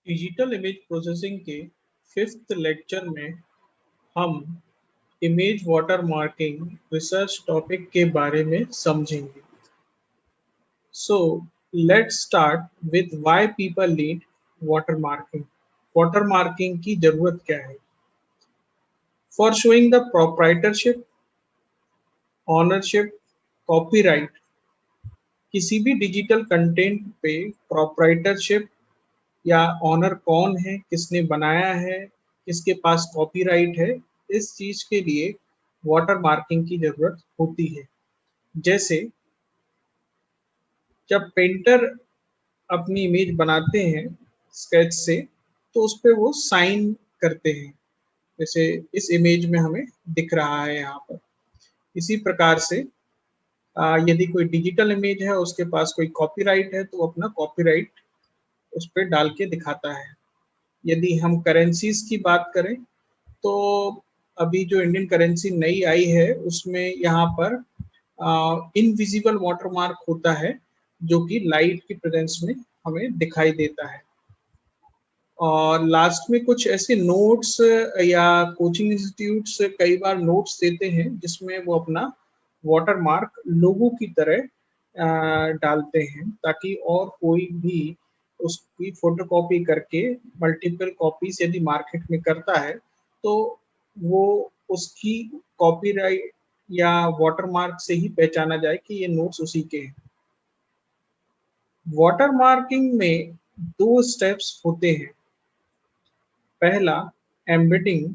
Digital image processing के 5th lecture में हम इमेज वाटरमार्किंग रिसर्च टॉपिक के बारे में समझेंगे। So let's start with why people need watermarking. Watermarking की जरूरत क्या है? For showing the proprietorship, ownership, copyright. किसी भी डिजिटल कंटेंट पे प्रोप्राइटरशिप या ऑनर कौन है, किसने बनाया है, किसके पास कॉपीराइट है, इस चीज के लिए वाटर मार्किंग की जरूरत होती है। जैसे जब पेंटर अपनी इमेज बनाते हैं स्केच से, तो उस पे वो साइन करते हैं, जैसे इस इमेज में हमें दिख रहा है यहाँ पर। इसी प्रकार से यदि कोई डिजिटल इमेज है, उसके पास कोई कॉपीराइट है, तो वो अपना कॉपीराइट उस पर डाल के दिखाता है। यदि हम करेंसीज की बात करें, तो अभी जो इंडियन करेंसी नई आई है, उसमें यहाँ पर इनविजिबल वाटरमार्क होता है, जो कि लाइट की प्रेजेंस में हमें दिखाई देता है। और लास्ट में कुछ ऐसे नोट्स या कोचिंग इंस्टीट्यूट्स कई बार नोट्स देते हैं, जिसमें वो अपना वाटरमार्क लोगों की तरह डालते हैं, ताकि और कोई भी उसकी फोटोकॉपी करके मल्टीपल कॉपीज यदि मार्केट में करता है, तो वो उसकी कॉपीराइट या वाटरमार्क से ही पहचाना जाए कि ये नोट्स उसी के हैं। वाटरमार्किंग में 2 स्टेप्स होते हैं। पहला एम्बेडिंग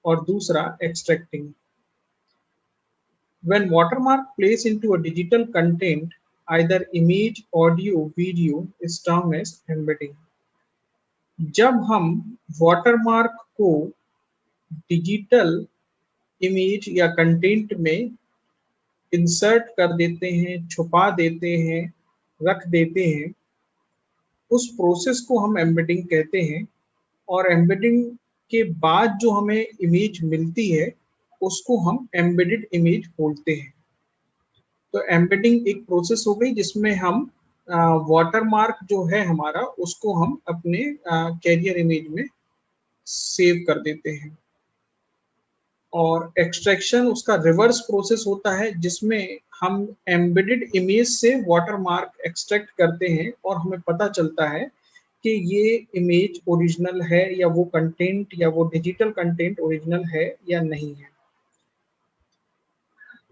और दूसरा extracting. When watermark plays into a digital content, either image, audio, video, is termed as embedding. जब हम वाटरमार्क को डिजिटल इमेज या कंटेंट में इंसर्ट कर देते हैं, छुपा देते हैं, रख देते हैं, उस प्रोसेस को हम एम्बेडिंग कहते हैं। और एम्बेडिंग के बाद जो हमें इमेज मिलती है, उसको हम एम्बेडेड इमेज बोलते हैं। तो एम्बेडिंग एक प्रोसेस हो गई, जिसमें हम वाटरमार्क जो है हमारा, उसको हम अपने कैरियर इमेज में सेव कर देते हैं। और एक्सट्रैक्शन उसका रिवर्स प्रोसेस होता है, जिसमें हम एम्बेडेड इमेज से वाटरमार्क एक्सट्रैक्ट करते हैं और हमें पता चलता है कि ये इमेज ओरिजिनल है, या वो कंटेंट या वो डिजिटल कंटेंट ओरिजिनल है या नहीं है।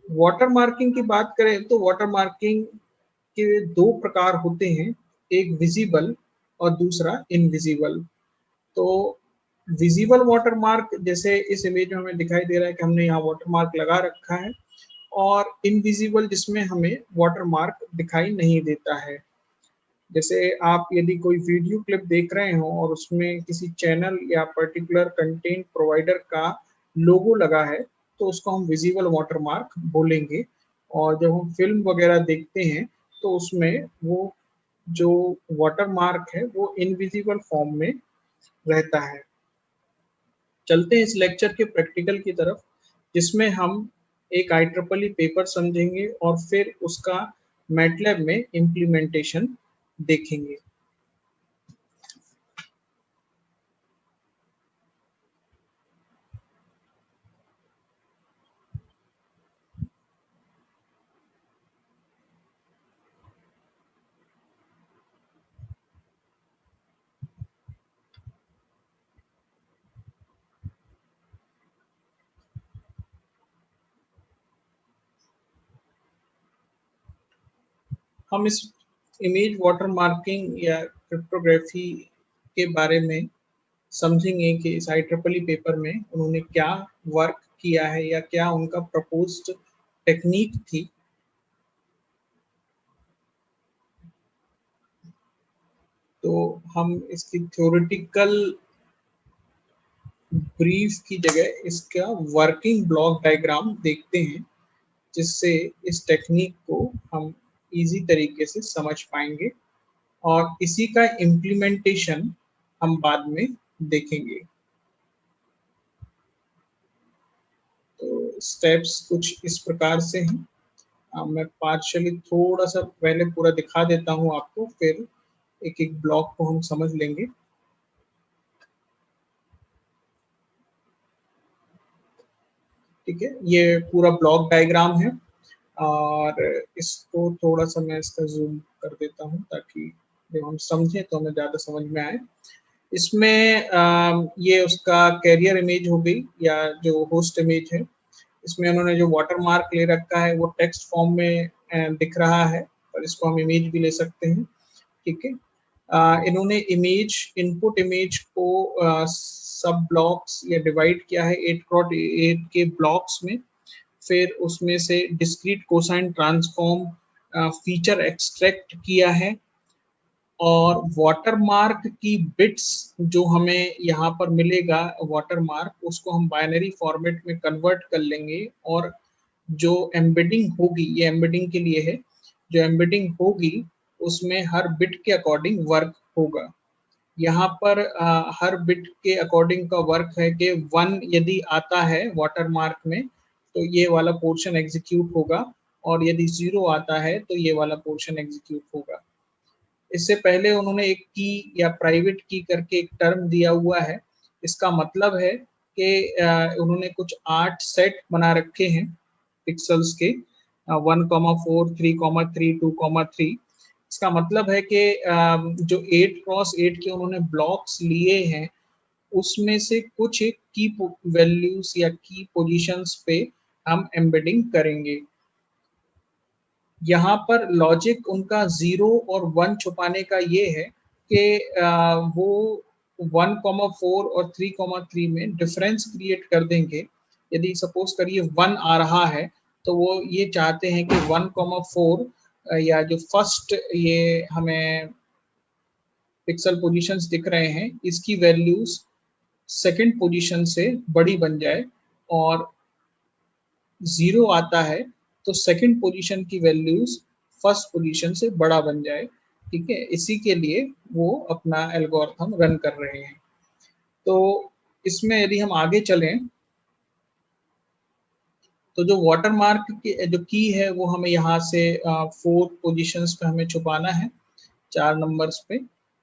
वाटर मार्किंग की बात करें, तो वाटर मार्किंग के 2 प्रकार होते हैं, एक विजिबल और दूसरा इनविजिबल। तो विजिबल वाटर मार्क, जैसे इस इमेज में हमें दिखाई दे रहा है कि हमने यहाँ वाटर मार्क लगा रखा है, और इनविजिबल जिसमें हमें वाटर मार्क दिखाई नहीं देता है। जैसे आप यदि कोई वीडियो क्लिप देख रहे हो और उसमें किसी चैनल या पर्टिकुलर कंटेंट प्रोवाइडर का लोगो लगा है, तो उसको हम विजिबल वाटरमार्क बोलेंगे। और जब हम फिल्म वगैरह देखते हैं, तो उसमें वो जो वाटरमार्क है वो इनविजिबल फॉर्म में रहता है। चलते हैं इस लेक्चर के प्रैक्टिकल की तरफ, जिसमें हम एक IEEE पेपर समझेंगे और फिर उसका मैटलैब में इम्प्लीमेंटेशन देखेंगे। हम इस इमेज वाटरमार्किंग या क्रिप्टोग्राफी के बारे में समझेंगे कि इस IEEE पेपर में उन्होंने क्या वर्क किया है, या क्या उनका प्रपोज्ड टेक्निक थी। तो हम इसकी थ्योरेटिकल ब्रीफ की जगह इसका वर्किंग ब्लॉक डायग्राम देखते हैं, जिससे इस टेक्निक को हम इजी तरीके से समझ पाएंगे, और इसी का इम्प्लीमेंटेशन हम बाद में देखेंगे। तो स्टेप्स कुछ इस प्रकार से हैं। मैं पार्शियली थोड़ा सा पहले पूरा दिखा देता हूँ आपको, फिर एक एक ब्लॉक को हम समझ लेंगे। ठीक है, ये पूरा ब्लॉक डायग्राम है और इसको थोड़ा सा मैं इसका जूम कर देता हूँ ताकि जब हम समझें तो हमें ज़्यादा समझ में आए। इसमें ये उसका कैरियर इमेज हो गई या जो होस्ट इमेज है, इसमें उन्होंने जो वाटर मार्क ले रखा है वो टेक्स्ट फॉर्म में दिख रहा है और इसको हम इमेज भी ले सकते हैं, ठीक है। इन्होंने इमेज इनपुट इमेज को सब ब्लॉक्स या डिवाइड किया है 8x8 के ब्लॉक्स में, फिर उसमें से discrete cosine transform feature extract किया है और वाटरमार्क की बिट्स जो हमें यहाँ पर मिलेगा वाटरमार्क, उसको हम बाइनरी फॉर्मेट में कन्वर्ट कर लेंगे और जो एम्बेडिंग होगी, ये एम्बेडिंग के लिए है, जो एम्बेडिंग होगी उसमें हर बिट के अकॉर्डिंग वर्क होगा। यहाँ पर हर बिट के अकॉर्डिंग का वर्क है कि 1 यदि आता है वाटरमार्क में तो ये वाला पोर्शन एग्जीक्यूट होगा और यदि 0 आता है तो ये वाला पोर्शन एग्जीक्यूट होगा। इससे पहले उन्होंने एक की या प्राइवेट की करके एक टर्म दिया हुआ है। इसका मतलब है कि उन्होंने कुछ 8 सेट बना रखे हैं पिक्सेल्स के 1,4, 3,3, 2,3। इसका मतलब है कि जो 8x8 के उन्होंने ब्लॉक्स लिए हैं उसमें से कुछ की वैल्यूज या की पोजीशंस पे हम एम्बेडिंग करेंगे। यहाँ पर लॉजिक उनका 0 और 1 छुपाने का ये है कि वो 1,4 और 3,3 में डिफरेंस क्रिएट कर देंगे। यदि सपोज करिए 1 आ रहा है तो वो ये चाहते हैं कि 1,4 या जो फर्स्ट ये हमें पिक्सल पोजीशंस दिख रहे हैं इसकी वैल्यूज सेकंड पोजीशन से बड़ी बन जाए और 0 आता है तो सेकंड पोजीशन की वैल्यूज फर्स्ट पोजीशन से बड़ा बन जाए, ठीक है। इसी के लिए वो अपना एल्गोरिथम रन कर रहे हैं। तो इसमें यदि हम आगे चलें तो जो वाटरमार्क की जो की है वो हमें यहाँ से 4 पोजीशंस पे हमें छुपाना है, 4 नंबर्स पे।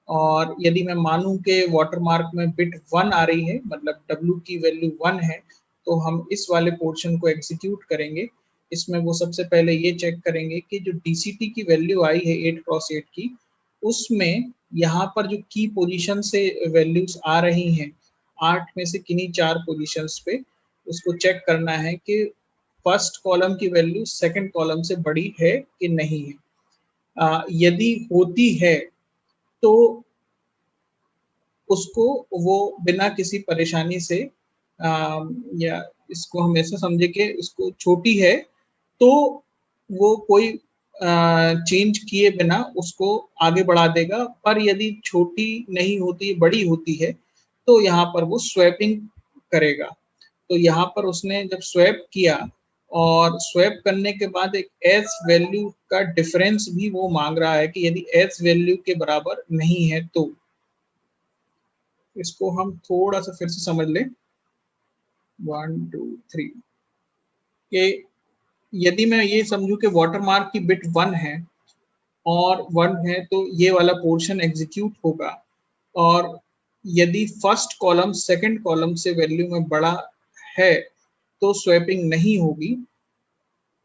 और यदि मैं मानूं कि वाटरमार्क में बिट 1 आ रही है, मतलब W की वैल्यू 1 है, तो हम इस वाले पोर्शन को एग्जीक्यूट करेंगे। इसमें वो सबसे पहले ये चेक करेंगे कि जो DCT की वैल्यू आई है 8x8 की, उसमें यहाँ पर जो की पोजीशन से वैल्यूज आ रही हैं 8 में से किन्हीं 4 पोजीशंस पे, उसको चेक करना है कि फर्स्ट कॉलम की वैल्यू सेकंड कॉलम से बड़ी है कि नहीं है। यदि होती है तो उसको वो बिना किसी परेशानी से या इसको हम ऐसा समझे कि इसको छोटी है तो वो कोई चेंज किए बिना उसको आगे बढ़ा देगा, पर यदि छोटी नहीं होती बड़ी होती है तो यहाँ पर वो स्वैपिंग करेगा। तो यहाँ पर उसने जब स्वैप किया और स्वैप करने के बाद एक एस वैल्यू का डिफरेंस भी वो मांग रहा है कि यदि एस वैल्यू के बराबर नहीं है तो इसको हम थोड़ा सा फिर से समझ लें 1 2 3 कि यदि मैं ये समझूं कि वाटरमार्क की बिट 1 है और 1 है तो ये वाला पोर्शन एग्जीक्यूट होगा और यदि फर्स्ट कॉलम सेकंड कॉलम से वैल्यू में बड़ा है तो स्वैपिंग नहीं होगी,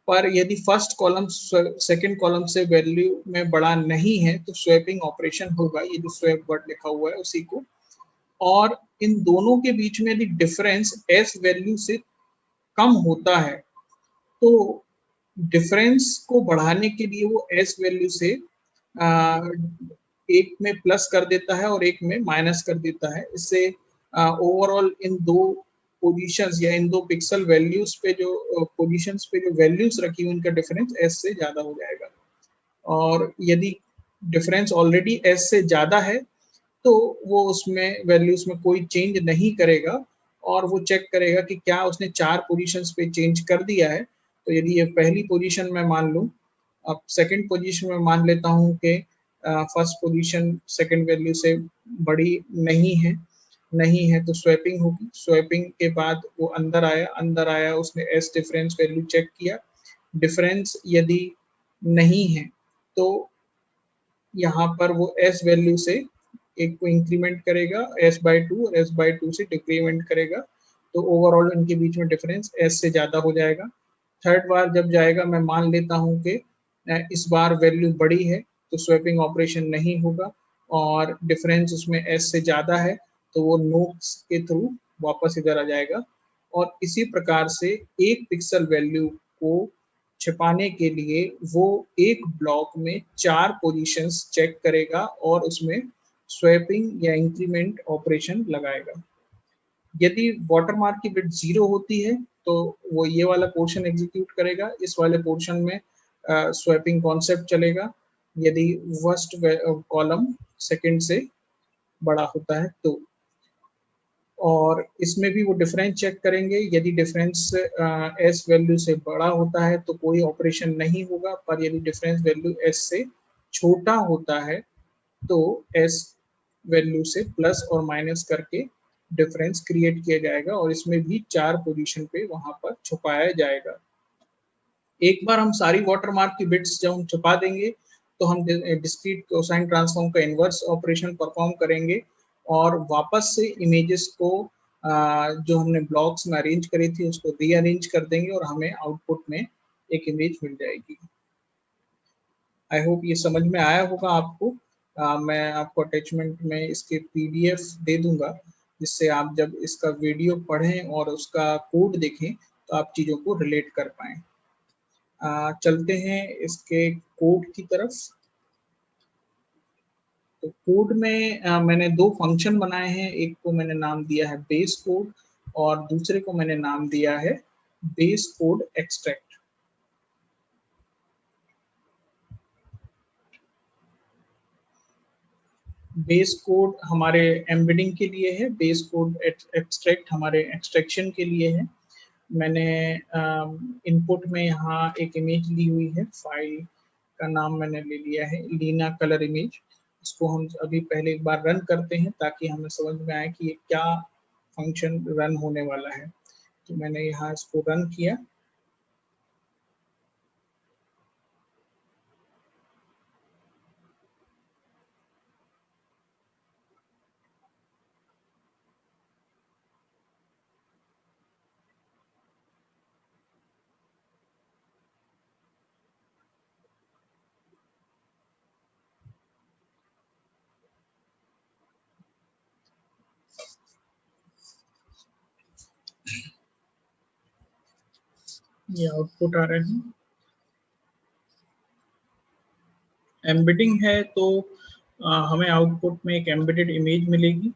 पर यदि फर्स्ट कॉलम सेकंड कॉलम से वैल्यू में बड़ा नहीं है तो स्वैपिंग ऑपरेशन होगा। ये जो स्वैप वर्ड लिखा हुआ है उसी को। और इन दोनों के बीच में यदि डिफरेंस एस वैल्यू से कम होता है तो डिफरेंस को बढ़ाने के लिए वो एस वैल्यू से एक में प्लस कर देता है और एक में माइनस कर देता है। इससे ओवरऑल इन दो पोजीशंस या इन दो पिक्सल वैल्यूज पे जो पोजीशंस पे जो वैल्यूज रखी हुई उनका डिफरेंस एस से ज़्यादा हो जाएगा। और यदि डिफरेंस ऑलरेडी एस से ज़्यादा है तो वो उसमें वैल्यूज में कोई चेंज नहीं करेगा और वो चेक करेगा कि क्या उसने 4 पोजीशंस पे चेंज कर दिया है। तो यदि ये पहली पोजीशन में मान लूँ, अब सेकंड पोजीशन में मान लेता हूँ कि फर्स्ट पोजीशन सेकंड वैल्यू से बड़ी नहीं है तो स्वैपिंग होगी। स्वैपिंग के बाद वो अंदर आया उसने एस डिफरेंस वैल्यू चेक किया, डिफरेंस यदि नहीं है तो यहाँ पर वो एस वैल्यू से एक को इंक्रीमेंट करेगा s/2 और s/2 से डिक्रीमेंट करेगा तो ओवरऑल इनके बीच में डिफरेंस एस से ज़्यादा हो जाएगा। थर्ड बार जब जाएगा, मैं मान लेता हूँ कि इस बार वैल्यू बड़ी है तो स्वैपिंग ऑपरेशन नहीं होगा, और डिफरेंस उसमें एस से ज़्यादा है तो वो नोट्स के थ्रू वापस इधर आ जाएगा। और इसी प्रकार से एक पिक्सल वैल्यू को छिपाने के लिए वो एक ब्लॉक में 4 पोजीशंस चेक करेगा और उसमें स्वैपिंग या इंक्रीमेंट ऑपरेशन लगाएगा। यदि वाटरमार्क की बिट 0 होती है तो वो ये वाला पोर्शन एग्जीक्यूट करेगा, इस वाले पोर्शन में स्वैपिंग कॉन्सेप्ट चलेगा यदि वर्स्ट कॉलम सेकंड से बड़ा होता है तो। और इसमें भी वो डिफरेंस चेक करेंगे, यदि डिफरेंस एस वैल्यू से बड़ा होता है तो कोई ऑपरेशन नहीं होगा, पर यदि डिफरेंस वैल्यू एस से छोटा होता है तो एस वैल्यू से प्लस और माइनस करके डिफरेंस क्रिएट किया जाएगा और इसमें भी 4 पोजीशन पे वहां पर छुपाया जाएगा। एक बार हम सारी वाटरमार्क की बिट्स जब हम छुपा देंगे तो हम डिस्क्रीट कोसाइन ट्रांसफॉर्म का इन्वर्स ऑपरेशन परफॉर्म करेंगे और वापस से इमेजेस को जो हमने ब्लॉक्स में अरेंज करी थी उसको रीअरेंज कर देंगे और हमें आउटपुट में एक इमेज मिल जाएगी। आई होप ये समझ में आया होगा आपको। मैं आपको अटैचमेंट में इसके पीडीएफ दे दूंगा, जिससे आप जब इसका वीडियो पढ़ें और उसका कोड देखें तो आप चीज़ों को रिलेट कर पाएँ। चलते हैं इसके कोड की तरफ। तो कोड में मैंने 2 फंक्शन बनाए हैं, एक को मैंने नाम दिया है बेस कोड और दूसरे को मैंने नाम दिया है base code extract. Base code हमारे एम्बेडिंग के लिए है, बेस कोड एक्सट्रैक्ट हमारे एक्सट्रैक्शन के लिए है। मैंने इनपुट में यहाँ एक इमेज ली हुई है, फाइल का नाम मैंने ले लिया है लीना कलर इमेज। इसको हम अभी पहले एक बार रन करते हैं ताकि हमें समझ में आए कि ये क्या फंक्शन रन होने वाला है। तो मैंने यहाँ इसको रन किया। ये आउटपुट आ रहे हैं। एम्बेडिंग है तो हमें आउटपुट में एक एम्बेडेड इमेज मिलेगी।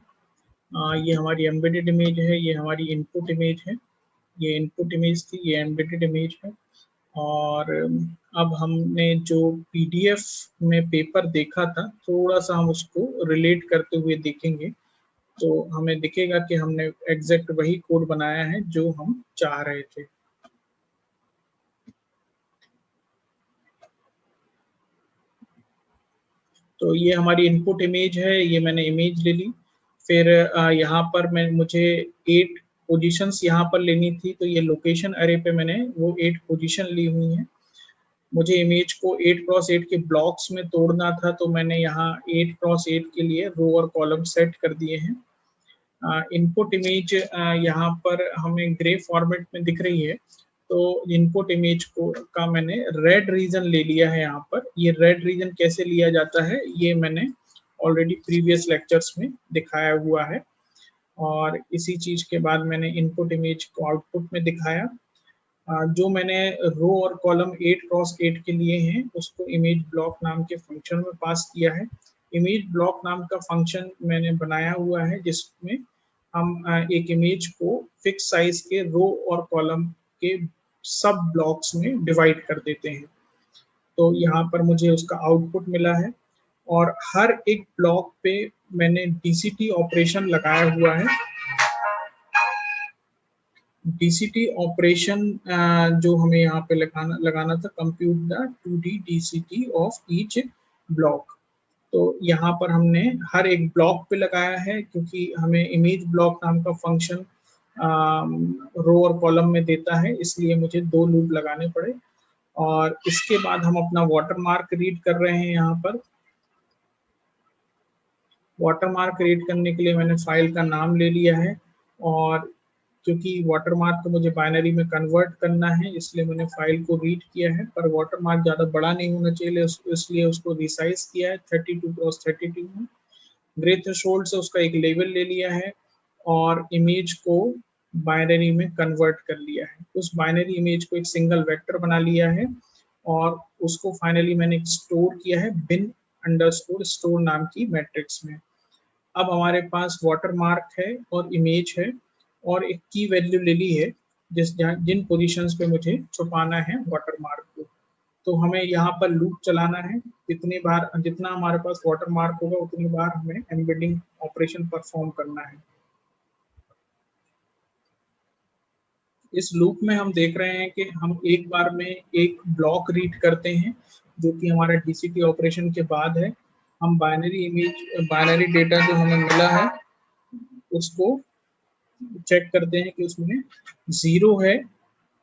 ये हमारी एम्बेडेड इमेज है, ये हमारी इनपुट इमेज है। ये इनपुट इमेज थी, ये एम्बेडेड इमेज है। और अब हमने जो पीडीएफ में पेपर देखा था, थोड़ा सा हम उसको रिलेट करते हुए देखेंगे तो हमें दिखेगा कि हमने एग्जैक्ट वही कोड बनाया है जो हम चाह रहे थे। तो ये हमारी इनपुट इमेज है, ये मैंने इमेज ले ली। फिर यहाँ पर मुझे 8 पोजीशंस यहाँ पर लेनी थी, तो ये लोकेशन अरे पे मैंने वो 8 पोजीशन ली हुई हैं। मुझे इमेज को 8x8 के ब्लॉक्स में तोड़ना था, तो मैंने यहाँ 8x8 के लिए रो और कॉलम सेट कर दिए हैं। इनपुट इमेज यहाँ पर हमें ग्रे फॉर्मेट में दिख रही है, तो इनपुट इमेज को का मैंने रेड रीजन ले लिया है। यहाँ पर ये रेड रीजन कैसे लिया जाता है ये मैंने ऑलरेडी प्रीवियस लेक्चर्स में दिखाया हुआ है। और इसी चीज के बाद मैंने इनपुट इमेज को आउटपुट में दिखाया। जो मैंने रो और कॉलम 8x8 के लिए हैं उसको इमेज ब्लॉक नाम के फंक्शन में पास किया है। इमेज ब्लॉक नाम का फंक्शन मैंने बनाया हुआ है जिसमें हम एक इमेज को फिक्स साइज के रो और कॉलम के सब ब्लॉक्स में डिवाइड कर देते हैं। तो यहाँ पर मुझे उसका आउटपुट मिला है और हर एक ब्लॉक पे मैंने डीसीटी ऑपरेशन लगाया हुआ है। डीसीटी ऑपरेशन जो हमें यहाँ पे लगाना था, compute the 2D DCT of each block. तो यहाँ पर हमने हर एक ब्लॉक पे लगाया है क्योंकि हमें इमेज ब्लॉक नाम का फंक्शन रो और कॉलम में देता है, इसलिए मुझे 2 लूप लगाने पड़े। और इसके बाद हम अपना वाटरमार्क रीड कर रहे हैं। यहाँ पर वाटरमार्क रीड करने के लिए मैंने फाइल का नाम ले लिया है और क्योंकि वाटरमार्क को मुझे बाइनरी में कन्वर्ट करना है, इसलिए मैंने फाइल को रीड किया है, पर वाटरमार्क ज़्यादा बड़ा नहीं होना चाहिए, इसलिए उसको रिसाइज किया है 32x32 में। ग्रे थ्रेशोल्ड से उसका एक लेवल ले लिया है और इमेज को बाइनरी में कन्वर्ट कर लिया है। उस बाइनरी इमेज को एक सिंगल वेक्टर बना लिया है और उसको फाइनली मैंने स्टोर किया है bin अंडरस्कोर स्टोर नाम की मैट्रिक्स में। अब हमारे पास वाटरमार्क है और इमेज है और एक की वैल्यू ले ली है जिन पोजीशंस पे मुझे छुपाना है वाटरमार्क को। तो हमें यहाँ पर लूप चलाना है, कितनी बार जितना हमारे पास वाटरमार्क होगा उतनी बार हमें एम्बेडिंग ऑपरेशन परफॉर्म करना है। इस लूप में हम देख रहे हैं कि हम एक बार में एक ब्लॉक रीड करते हैं जो कि हमारा डीसीटी ऑपरेशन के बाद है। हम बाइनरी डेटा जो हमें मिला है उसको चेक करते हैं कि उसमें 0 है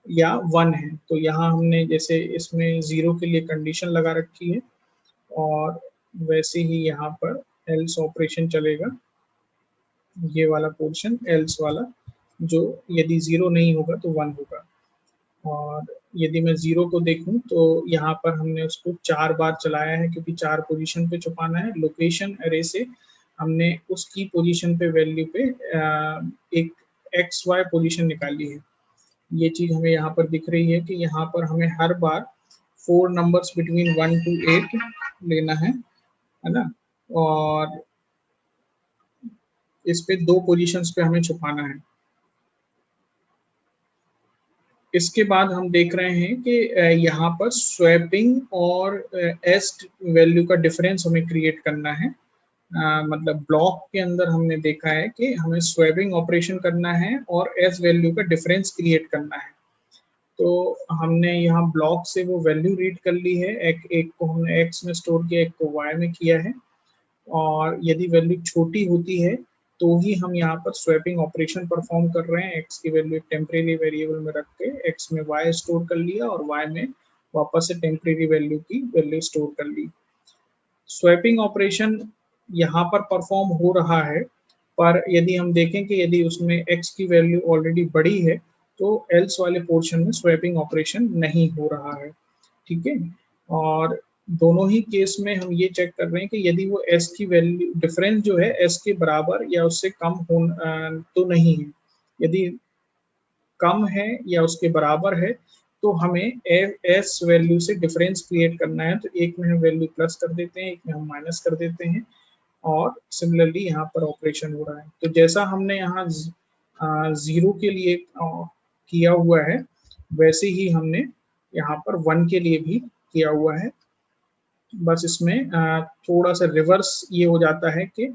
या 1 है। तो यहाँ हमने जैसे इसमें 0 के लिए कंडीशन लगा रखी है और वैसे ही यहाँ पर एल्स ऑपरेशन चलेगा, ये वाला पोर्शन एल्स वाला, जो यदि 0 नहीं होगा तो 1 होगा। और यदि मैं 0 को देखूं तो यहाँ पर हमने उसको 4 बार चलाया है क्योंकि 4 पोजीशन पे छुपाना है। लोकेशन अरे से हमने उसकी पोजीशन पे वैल्यू पे एक एक्स वाई पोजीशन निकाली है। ये चीज हमें यहाँ पर दिख रही है कि यहाँ पर हमें हर बार 4 नंबर्स बिटवीन 1 to 8 लेना है ना, और इस पे 2 पोजीशंस पे हमें छुपाना है। इसके बाद हम देख रहे हैं कि यहाँ पर स्वैपिंग और एस्ट वैल्यू का डिफरेंस हमें क्रिएट करना है। मतलब ब्लॉक के अंदर हमने देखा है कि हमें स्वैपिंग ऑपरेशन करना है और एस वैल्यू का डिफरेंस क्रिएट करना है। तो हमने यहाँ ब्लॉक से वो वैल्यू रीड कर ली है, एक को हमने एक्स में स्टोर किया, एक को वाई में किया है। और यदि वैल्यू छोटी होती है तो ही हम यहाँ पर स्वैपिंग ऑपरेशन परफॉर्म कर रहे हैं। एक्स की वैल्यू एक टेम्परेरी वेरिएबल में रख के एक्स में वाई स्टोर कर लिया और वाई में वापस से टेम्परेरी वैल्यू की वैल्यू स्टोर कर ली। स्वैपिंग ऑपरेशन यहाँ पर परफॉर्म हो रहा है, पर यदि हम देखें कि यदि उसमें एक्स की वैल्यू ऑलरेडी बड़ी है तो एल्स वाले पोर्शन में स्वैपिंग ऑपरेशन नहीं हो रहा है। ठीक है, और दोनों ही केस में हम ये चेक कर रहे हैं कि यदि वो एस की वैल्यू डिफरेंस जो है एस के बराबर या उससे कम हो तो नहीं है। यदि कम है या उसके बराबर है तो हमें एस वैल्यू से डिफरेंस क्रिएट करना है। तो एक में हम वैल्यू प्लस कर देते हैं, एक में हम माइनस कर देते हैं और सिमिलरली यहाँ पर ऑपरेशन हो रहा है। तो जैसा हमने यहाँ 0 के लिए किया हुआ है वैसे ही हमने यहाँ पर 1 के लिए भी किया हुआ है। बस इसमें थोड़ा सा रिवर्स ये हो जाता है कि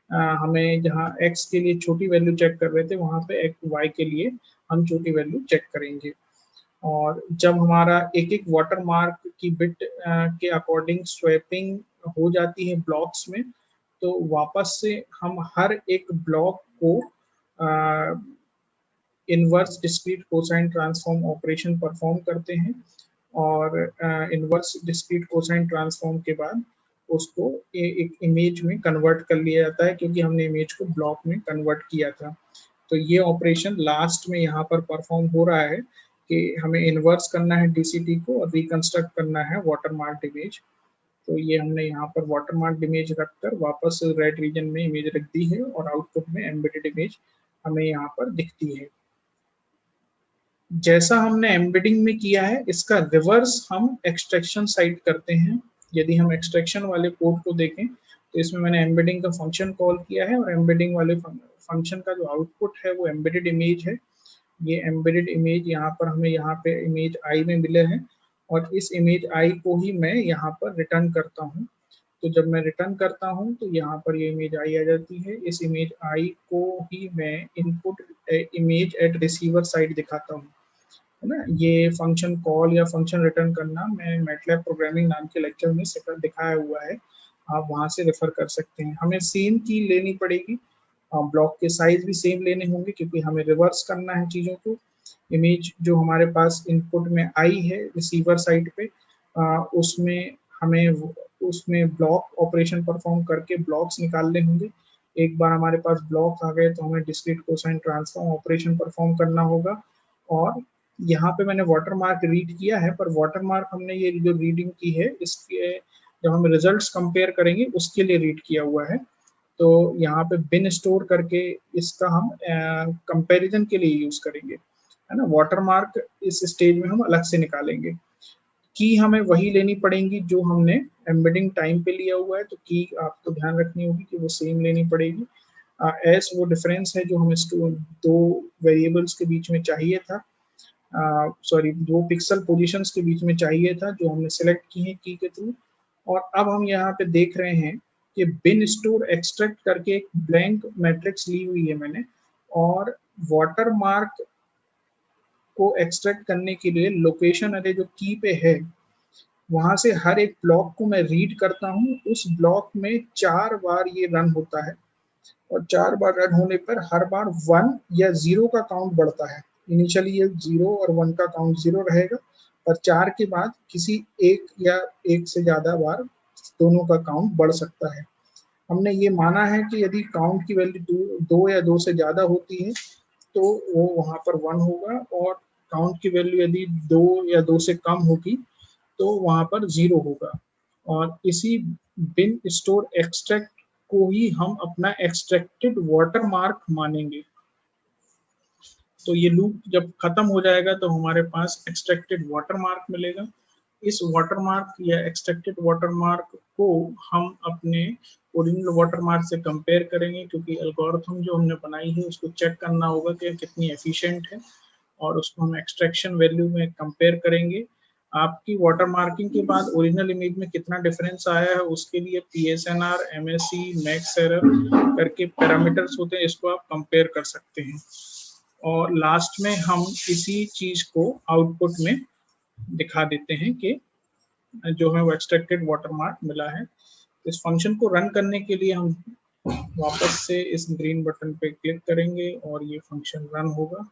हमें जहाँ x के लिए छोटी वैल्यू चेक कर रहे थे वहाँ पे y के लिए हम छोटी वैल्यू चेक करेंगे। और जब हमारा एक एक वाटर मार्क की बिट के अकॉर्डिंग स्वैपिंग हो जाती है ब्लॉक्स में, तो वापस से हम हर एक ब्लॉक को inverse discrete cosine transform operation perform करते हैं और इनवर्स डिस्क्रीट कोसाइन ट्रांसफॉर्म के बाद उसको एक इमेज में कन्वर्ट कर लिया जाता है क्योंकि हमने इमेज को ब्लॉक में कन्वर्ट किया था। तो ये ऑपरेशन लास्ट में यहाँ पर परफॉर्म हो रहा है कि हमें इन्वर्स करना है डीसीटी को और रिकंस्ट्रक्ट करना है वाटरमार्क इमेज। तो ये हमने यहाँ पर वाटरमार्क इमेज रखकर वापस रेड रीजन में इमेज रख दी है और आउटपुट में एम्बेडेड इमेज हमें यहाँ पर दिखती है। जैसा हमने एम्बेडिंग में किया है इसका रिवर्स हम एक्सट्रैक्शन साइड करते हैं। यदि हम एक्सट्रैक्शन वाले कोड को देखें तो इसमें मैंने एम्बेडिंग का फंक्शन कॉल किया है और एम्बेडिंग वाले फंक्शन का जो आउटपुट है वो एम्बेडेड इमेज है। ये एम्बेडेड इमेज यहाँ पर हमें यहाँ पे इमेज आई में मिले हैं और इस इमेज आई को ही मैं यहाँ पर रिटर्न करता हूँ। तो जब मैं रिटर्न करता हूँ तो यहाँ पर ये इमेज आई आ जाती है। इस इमेज आई को ही मैं input image at receiver side दिखाता हूँ, है ना। ये फंक्शन कॉल या फंक्शन रिटर्न करना मैं मैटलैब प्रोग्रामिंग नाम के लेक्चर में दिखाया हुआ है, आप वहाँ से रेफर कर सकते हैं। हमें सेम की लेनी पड़ेगी, ब्लॉक के साइज भी सेम लेने होंगे क्योंकि हमें रिवर्स करना है चीज़ों को। इमेज जो हमारे पास इनपुट में आई है रिसीवर साइड पे उसमें हमें उसमें ब्लॉक ऑपरेशन परफॉर्म करके ब्लॉक्स निकालने होंगे। एक बार हमारे पास ब्लॉक आ गए तो हमें discrete cosine transform operation perform करना होगा। और यहाँ पे मैंने वाटर मार्क रीड किया है, पर वाटर मार्क हमने ये जो रीडिंग की है इसके जब हम रिजल्ट्स कंपेयर करेंगे उसके लिए रीड किया हुआ है। तो यहाँ पे बिन स्टोर करके इसका हम कंपैरिजन के लिए यूज करेंगे, है ना। वाटर मार्क इस स्टेज में हम अलग से निकालेंगे। की हमें वही लेनी पड़ेगी जो हमने एम्बेडिंग टाइम पे लिया हुआ है, तो की आपको ध्यान रखनी होगी कि वो सेम लेनी पड़ेगी। एस वो डिफरेंस है जो हमें दो वेरिएबल्स के बीच में चाहिए था, सॉरी दो पिक्सल पोजीशंस के बीच में चाहिए था जो हमने सेलेक्ट की है की के थ्रू। और अब हम यहाँ पे देख रहे हैं कि बिन स्टोर एक्सट्रैक्ट करके एक ब्लैंक मैट्रिक्स ली हुई है मैंने, और वाटर मार्क को एक्सट्रैक्ट करने के लिए लोकेशन अरे जो की पे है वहां से हर एक ब्लॉक को मैं रीड करता हूँ। उस ब्लॉक में 4 बार ये रन होता है, और 4 बार रन होने पर हर बार 1 या 0 का काउंट बढ़ता है। इनिशियली ये 0 और 1 का काउंट 0 रहेगा, पर 4 के बाद किसी एक या एक से ज्यादा बार दोनों का काउंट बढ़ सकता है। हमने ये माना है कि यदि काउंट की वैल्यू 2 या 2 से ज्यादा होती है तो वो वहां पर 1 होगा, और काउंट की वैल्यू यदि 2 या 2 से कम होगी तो वहां पर 0 होगा। और इसी बिन स्टोर एक्सट्रैक्ट को ही हम अपना एक्सट्रैक्टेड वाटर मार्क मानेंगे। तो ये लूप जब खत्म हो जाएगा तो हमारे पास एक्सट्रैक्टेड वाटर मार्क मिलेगा। इस वाटर मार्क या एक्सट्रैक्टेड वाटर मार्क को हम अपने ओरिजिनल वाटर मार्क से कंपेयर करेंगे, क्योंकि एल्गोरिथम जो हमने बनाई है उसको चेक करना होगा कि कितनी एफिशिएंट है, और उसको हम एक्सट्रैक्शन वैल्यू में कंपेयर करेंगे। आपकी वाटर मार्किंग के बाद ओरिजिनल इमेज में कितना डिफरेंस आया है उसके लिए PSNR, MSE, मैक्स एरर करके पैरामीटर्स होते हैं, इसको आप कंपेयर कर सकते हैं। और लास्ट में हम इसी चीज को आउटपुट में दिखा देते हैं कि जो है वो एक्सट्रैक्टेड वाटर मार्क मिला है। इस फंक्शन को रन करने के लिए हम वापस से इस ग्रीन बटन पे क्लिक करेंगे और ये फंक्शन रन होगा,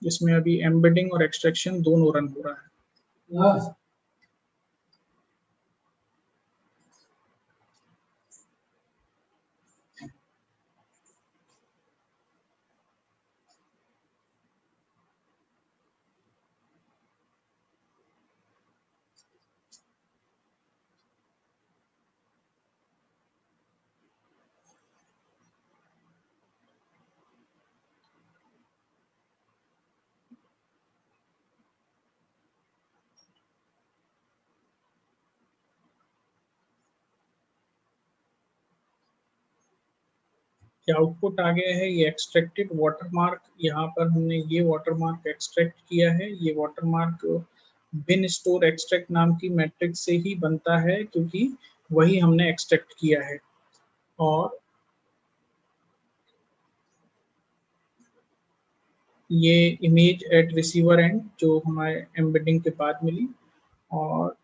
जिसमें अभी एम्बेडिंग और एक्सट्रैक्शन दोनों रन हो रहा है। ये आउटपुट आ गया है, ये एक्सट्रैक्टेड वाटर मार्क। यहाँ पर हमने ये वाटर मार्क एक्सट्रैक्ट किया है। ये वाटर मार्क बिन स्टोर एक्सट्रैक्ट नाम की मैट्रिक्स से ही बनता है, क्योंकि वही हमने एक्सट्रैक्ट किया है। और ये इमेज एट रिसीवर एंड जो हमारे एम्बेडिंग के बाद मिली, और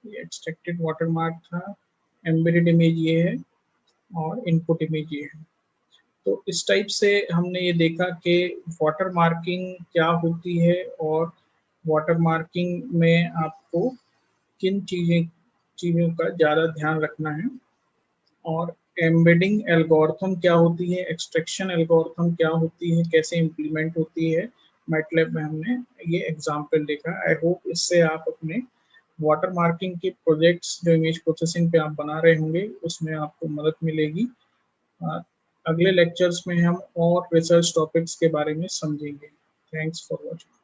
ये एक्सट्रैक्टेड वाटर मार्क था। एम्बेडेड इमेज ये है और इनपुट इमेज ये है। तो इस टाइप से हमने ये देखा कि वाटर मार्किंग क्या होती है, और वाटर मार्किंग में आपको किन चीज़ों का ज़्यादा ध्यान रखना है, और एम्बेडिंग एल्गोरिथम क्या होती है, एक्सट्रैक्शन एल्गोरिथम क्या होती है, कैसे इम्प्लीमेंट होती है। मैटलैब में हमने ये एग्जाम्पल देखा। आई होप इससे आप अपने वाटर मार्किंग के प्रोजेक्ट्स जो इमेज प्रोसेसिंग पे आप बना रहे होंगे उसमें आपको मदद मिलेगी। अगले लेक्चर्स में हम और रिसर्च टॉपिक्स के बारे में समझेंगे। Thanks for watching.